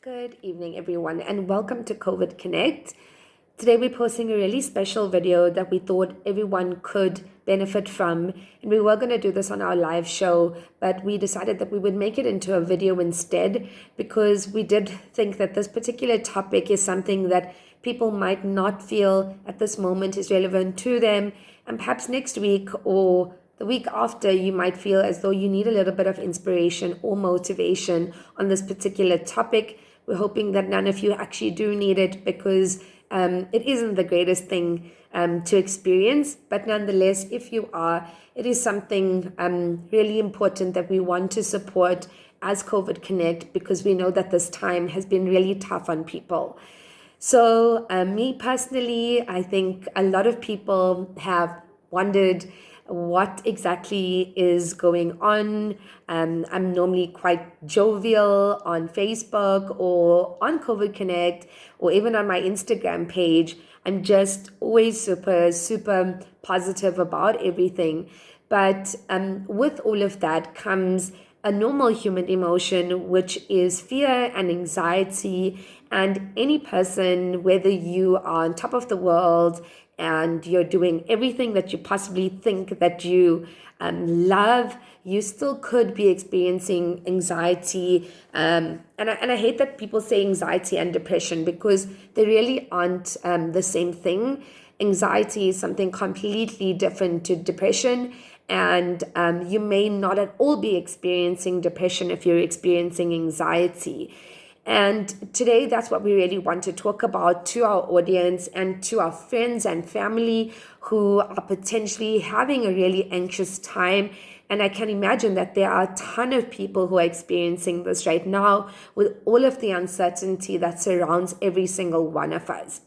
Good evening, everyone, and welcome to COVID Connect. Today, we're posting a really special video that we thought everyone could benefit from. And we were going to do this on our live show, but we decided that we would make it into a video instead because we did think that this particular topic is something that people might not feel at this moment is relevant to them. And perhaps next week or the week after, you might feel as though you need a little bit of inspiration or motivation on this particular topic. We're hoping that none of you actually do need it because it isn't the greatest thing to experience. But nonetheless, if you are, it is something really important that we want to support as COVID Connect because we know that this time has been really tough on people. So me personally, I think a lot of people have wondered what exactly is going on. I'm normally quite jovial on Facebook or on COVID Connect or even on my Instagram page. I'm just always super positive about everything. But with all of that comes a normal human emotion, which is fear and anxiety. And any person, whether you are on top of the world and you're doing everything that you possibly think that you love, you still could be experiencing anxiety. And I hate that people say anxiety and depression because they really aren't the same thing. Anxiety is something completely different to depression. And you may not at all be experiencing depression if you're experiencing anxiety. And today, that's what we really want to talk about to our audience and to our friends and family who are potentially having a really anxious time. And I can imagine that there are a ton of people who are experiencing this right now with all of the uncertainty that surrounds every single one of us.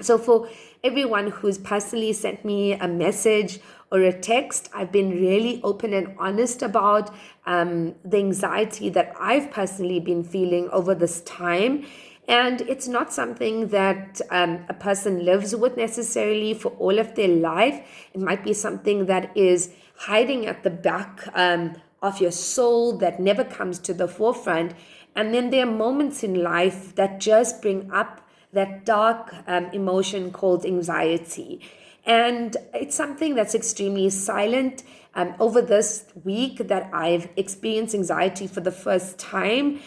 So for everyone who's personally sent me a message or a text, I've been really open and honest about the anxiety that I've personally been feeling over this time. And it's not something that a person lives with necessarily for all of their life. It might be something that is hiding at the back of your soul that never comes to the forefront. And then there are moments in life that just bring up that dark emotion called anxiety. And it's something that's extremely silent. Over this week that I've experienced anxiety for the first time,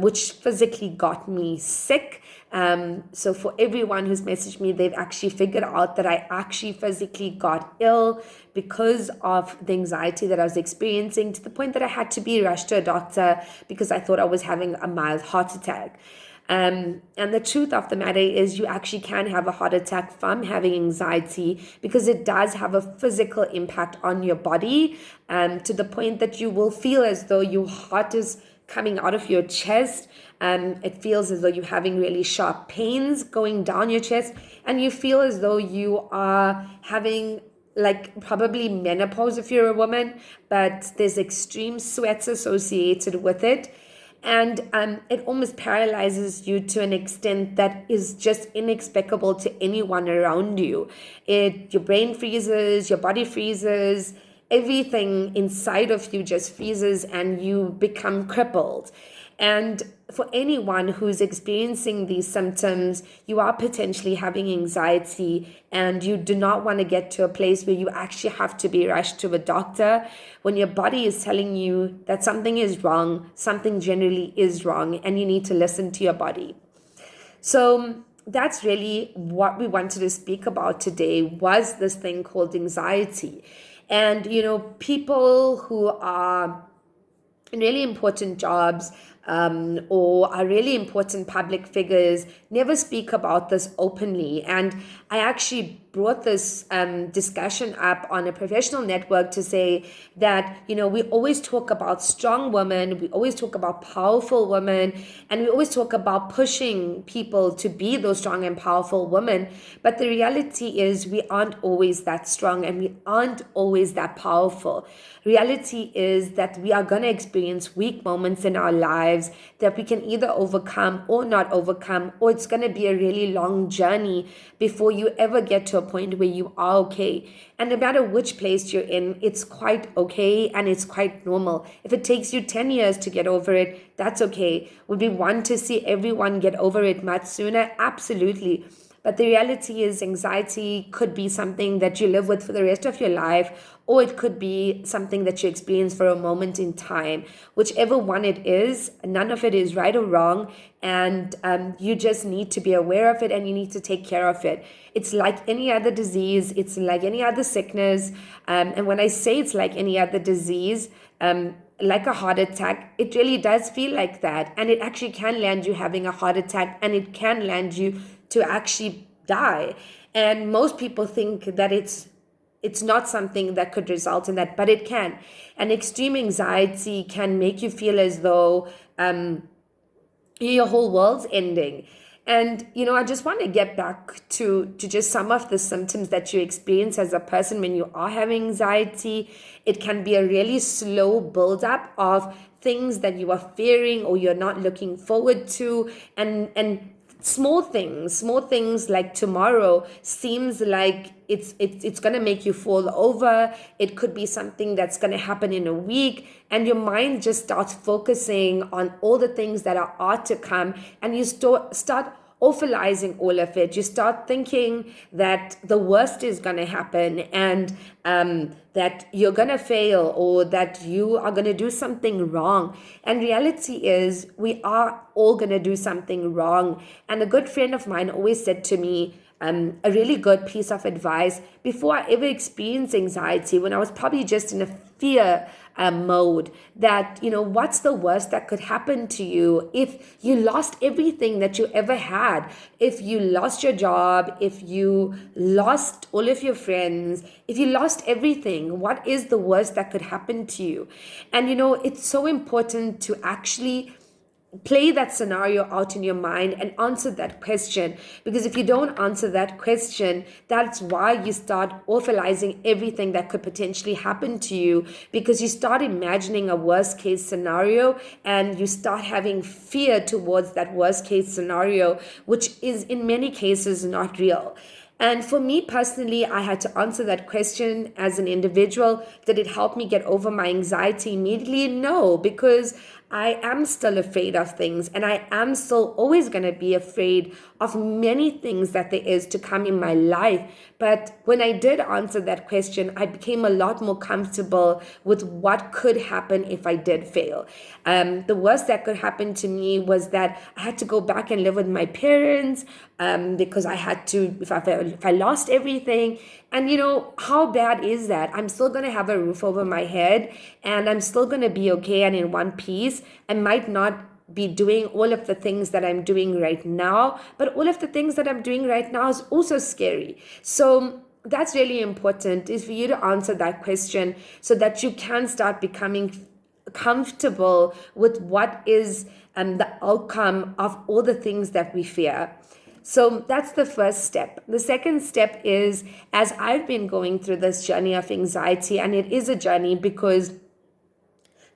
which physically got me sick. So for everyone who's messaged me, they've actually figured out that I actually physically got ill because of the anxiety that I was experiencing, to the point that I had to be rushed to a doctor because I thought I was having a mild heart attack. And the truth of the matter is you actually can have a heart attack from having anxiety because it does have a physical impact on your body, to the point that you will feel as though your heart is coming out of your chest. It feels as though you're having really sharp pains going down your chest, and you feel as though you are having like probably menopause if you're a woman, but there's extreme sweats associated with it. And it almost paralyzes you to an extent that is just inexplicable to anyone around you. Your brain freezes, your body freezes, everything inside of you just freezes and you become crippled. And for anyone who's experiencing these symptoms, you are potentially having anxiety and you do not want to get to a place where you actually have to be rushed to a doctor when your body is telling you that something is wrong, something generally is wrong, and you need to listen to your body. So that's really what we wanted to speak about today, was this thing called anxiety. And, people who are in really important jobs or are really important public figures never speak about this openly. And I actually brought this discussion up on a professional network to say that, we always talk about strong women, we always talk about powerful women, and we always talk about pushing people to be those strong and powerful women. But the reality is we aren't always that strong and we aren't always that powerful. Reality is that we are going to experience weak moments in our lives. lives that we can either overcome or not overcome, or it's going to be a really long journey before you ever get to a point where you are okay. And no matter which place you're in, it's quite okay and it's quite normal. If it takes you 10 years to get over it, that's okay. Would we want to see everyone get over it much sooner? Absolutely. But the reality is, anxiety could be something that you live with for the rest of your life, or it could be something that you experience for a moment in time. Whichever one it is, none of it is right or wrong. And you just need to be aware of it and you need to take care of it. It's like any other disease, it's like any other sickness. And when I say it's like any other disease, like a heart attack, it really does feel like that. And it actually can land you having a heart attack, and it can land you to actually die. And most people think that it's not something that could result in that, but it can. And extreme anxiety can make you feel as though your whole world's ending. And, I just want to get back to just some of the symptoms that you experience as a person when you are having anxiety. It can be a really slow buildup of things that you are fearing or you're not looking forward to. And small things like tomorrow seems like it's going to make you fall over. It could be something that's going to happen in a week, and your mind just starts focusing on all the things that are to come, and you start awfulizing all of it. You start thinking that the worst is going to happen, and that you're going to fail, or that you are going to do something wrong. And reality is, we are all going to do something wrong. And a good friend of mine always said to me, a really good piece of advice before I ever experienced anxiety, when I was probably just in a fear mode, that, what's the worst that could happen to you if you lost everything that you ever had? If you lost your job, if you lost all of your friends, if you lost everything, what is the worst that could happen to you? And, it's so important to actually play that scenario out in your mind and answer that question. Because if you don't answer that question, that's why you start awfulizing everything that could potentially happen to you, because you start imagining a worst case scenario and you start having fear towards that worst case scenario, which is in many cases not real. And for me personally, I had to answer that question as an individual. Did it help me get over my anxiety immediately? No, because I am still afraid of things, and I am still always going to be afraid of many things that there is to come in my life. But when I did answer that question, I became a lot more comfortable with what could happen if I did fail. The worst that could happen to me was that I had to go back and live with my parents, because I had to, if I lost everything. And how bad is that? I'm still going to have a roof over my head, and I'm still going to be okay and in one piece. I might not be doing all of the things that I'm doing right now, but all of the things that I'm doing right now is also scary. So that's really important, is for you to answer that question so that you can start becoming comfortable with what is the outcome of all the things that we fear. So that's the first step. The second step is, as I've been going through this journey of anxiety, and it is a journey because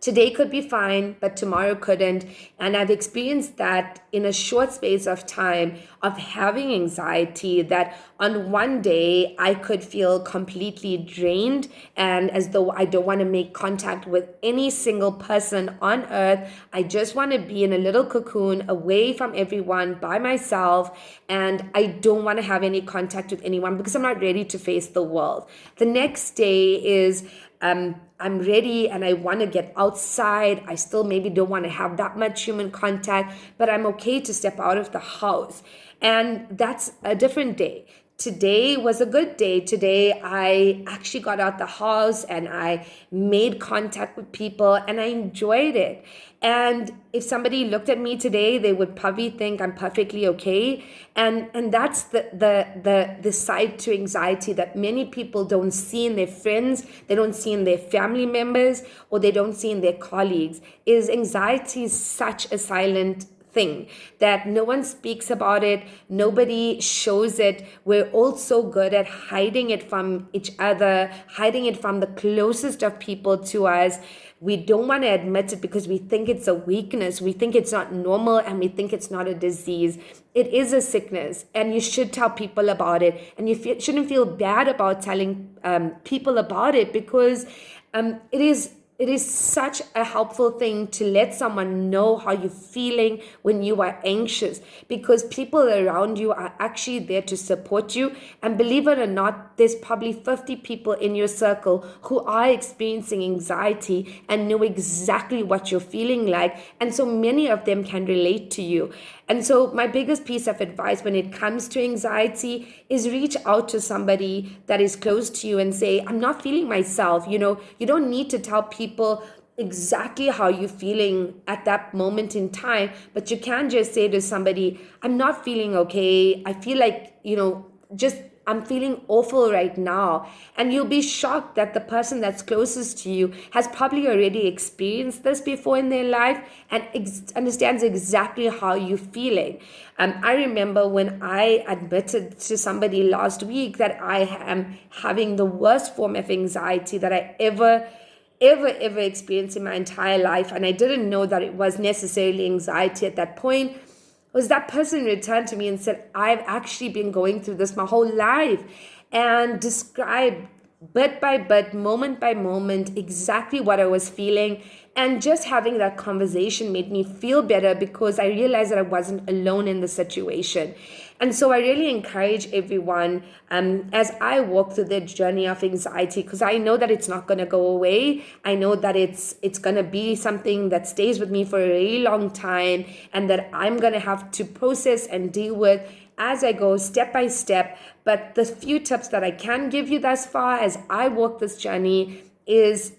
today could be fine, but tomorrow couldn't. And I've experienced that in a short space of time of having anxiety, that on one day I could feel completely drained and as though I don't want to make contact with any single person on earth. I just want to be in a little cocoon away from everyone by myself. And I don't want to have any contact with anyone because I'm not ready to face the world. The next day is, I'm ready and I want to get outside. I still maybe don't want to have that much human contact, but I'm okay to step out of the house. And that's a different day. Today was a good day. Today, I actually got out the house and I made contact with people and I enjoyed it. And if somebody looked at me today, they would probably think I'm perfectly okay. And that's the side to anxiety that many people don't see in their friends, they don't see in their family members, or they don't see in their colleagues. Is anxiety is such a silent thing that no one speaks about it, nobody shows it. We're all so good at hiding it from each other, hiding it from the closest of people to us. We don't want to admit it because we think it's a weakness. We think it's not normal, and we think it's not a disease. It is a sickness, and you should tell people about it. And you shouldn't feel bad about telling people about it, because it is such a helpful thing to let someone know how you're feeling when you are anxious, because people around you are actually there to support you. And believe it or not, there's probably 50 people in your circle who are experiencing anxiety and know exactly what you're feeling like. And so many of them can relate to you. And so my biggest piece of advice when it comes to anxiety is reach out to somebody that is close to you and say, I'm not feeling myself. You don't need to tell people exactly how you're feeling at that moment in time, but you can just say to somebody, I'm not feeling okay. I feel like, just I'm feeling awful right now. And you'll be shocked that the person that's closest to you has probably already experienced this before in their life and understands exactly how you're feeling. I remember when I admitted to somebody last week that I am having the worst form of anxiety that I ever experienced in my entire life, and I didn't know that it was necessarily anxiety at that point. Was that person returned to me and said, I've actually been going through this my whole life, and described bit by bit, moment by moment, exactly what I was feeling. And just having that conversation made me feel better, because I realized that I wasn't alone in the situation. And so I really encourage everyone, as I walk through the journey of anxiety, because I know that it's not going to go away. I know that it's going to be something that stays with me for a really long time, and that I'm going to have to process and deal with as I go step by step. But the few tips that I can give you thus far as I walk this journey is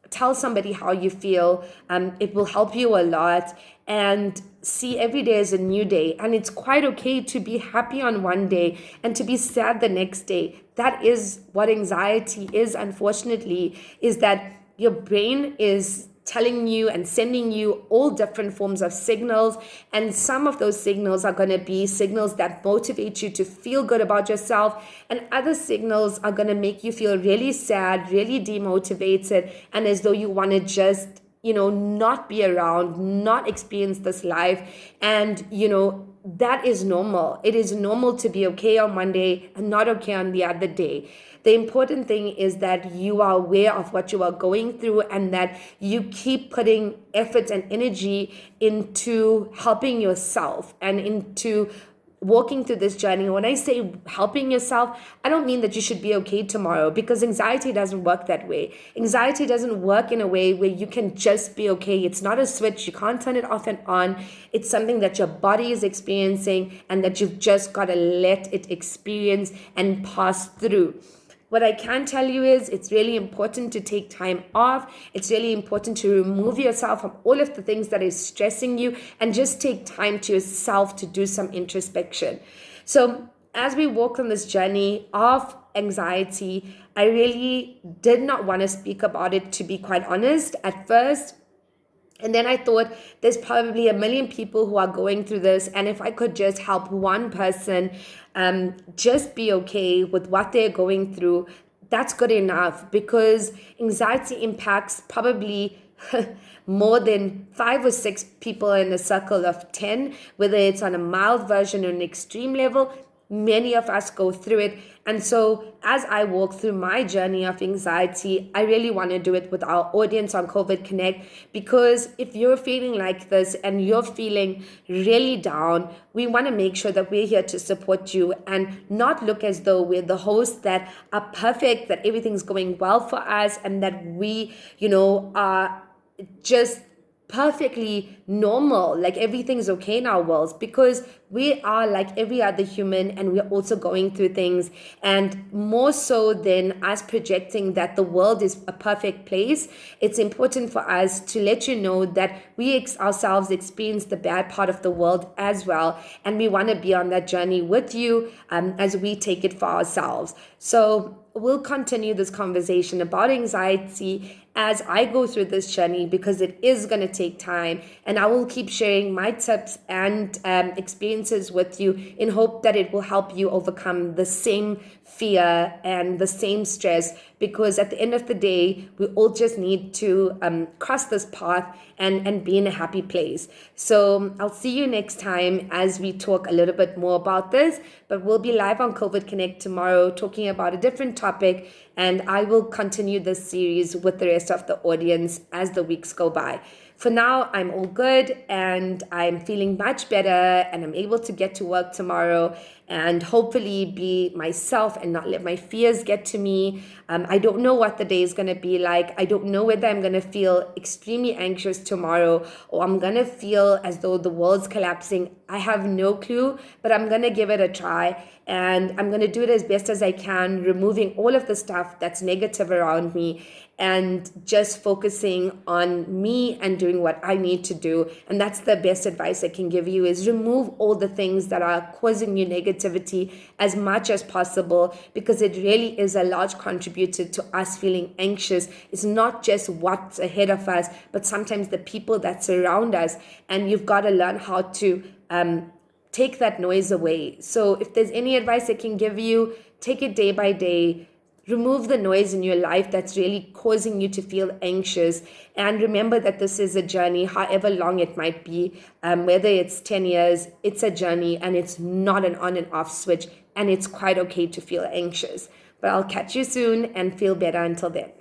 tell somebody how you feel. It will help you a lot. And see every day as a new day. And it's quite okay to be happy on one day and to be sad the next day. That is what anxiety is, unfortunately, is that your brain is telling you and sending you all different forms of signals. And some of those signals are going to be signals that motivate you to feel good about yourself. And other signals are going to make you feel really sad, really demotivated, and as though you want to just not be around, not experience this life. And, that is normal. It is normal to be okay on one day and not okay on the other day. The important thing is that you are aware of what you are going through, and that you keep putting effort and energy into helping yourself and into walking through this journey. When I say helping yourself, I don't mean that you should be okay tomorrow, because anxiety doesn't work that way. Anxiety doesn't work in a way where you can just be okay. It's not a switch. You can't turn it off and on. It's something that your body is experiencing, and that you've just got to let it experience and pass through. What I can tell you is it's really important to take time off. It's really important to remove yourself from all of the things that is stressing you, and just take time to yourself to do some introspection. So as we walk on this journey of anxiety, I really did not want to speak about it, to be quite honest, at first. And then I thought, there's probably a million people who are going through this. And if I could just help one person just be okay with what they're going through, that's good enough. Because anxiety impacts probably more than 5 or 6 people in a circle of 10, whether it's on a mild version or an extreme level. Many of us go through it. And so as I walk through my journey of anxiety, I really want to do it with our audience on COVID Connect, because if you're feeling like this and you're feeling really down, we want to make sure that we're here to support you, and not look as though we're the hosts that are perfect, that everything's going well for us, and that we, are just perfectly normal, like everything's okay in our worlds, because we are like every other human, and we're also going through things. And more so than us projecting that the world is a perfect place, it's important for us to let you know that we ourselves experience the bad part of the world as well, and we want to be on that journey with you as we take it for ourselves. So we'll continue this conversation about anxiety as I go through this journey, because it is going to take time. And I will keep sharing my tips and experiences with you in hope that it will help you overcome the same fear and the same stress, because at the end of the day, we all just need to cross this path and be in a happy place. So I'll see you next time as we talk a little bit more about this, but we'll be live on COVID Connect tomorrow talking about a different topic, and I will continue this series with the rest of the audience as the weeks go by. For now, I'm all good and I'm feeling much better, and I'm able to get to work tomorrow and hopefully be myself and not let my fears get to me. I don't know what the day is going to be like. I don't know whether I'm going to feel extremely anxious tomorrow or I'm going to feel as though the world's collapsing. I have no clue, but I'm going to give it a try, and I'm going to do it as best as I can, removing all of the stuff that's negative around me and just focusing on me and doing what I need to do. And that's the best advice I can give you, is remove all the things that are causing you negativity as much as possible, because it really is a large contributor to us feeling anxious. It's not just what's ahead of us, but sometimes the people that surround us. And you've got to learn how to take that noise away. So if there's any advice I can give you, take it day by day. Remove the noise in your life that's really causing you to feel anxious. And remember that this is a journey, however long it might be, whether it's 10 years, it's a journey, and it's not an on and off switch. And it's quite okay to feel anxious. But I'll catch you soon and feel better until then.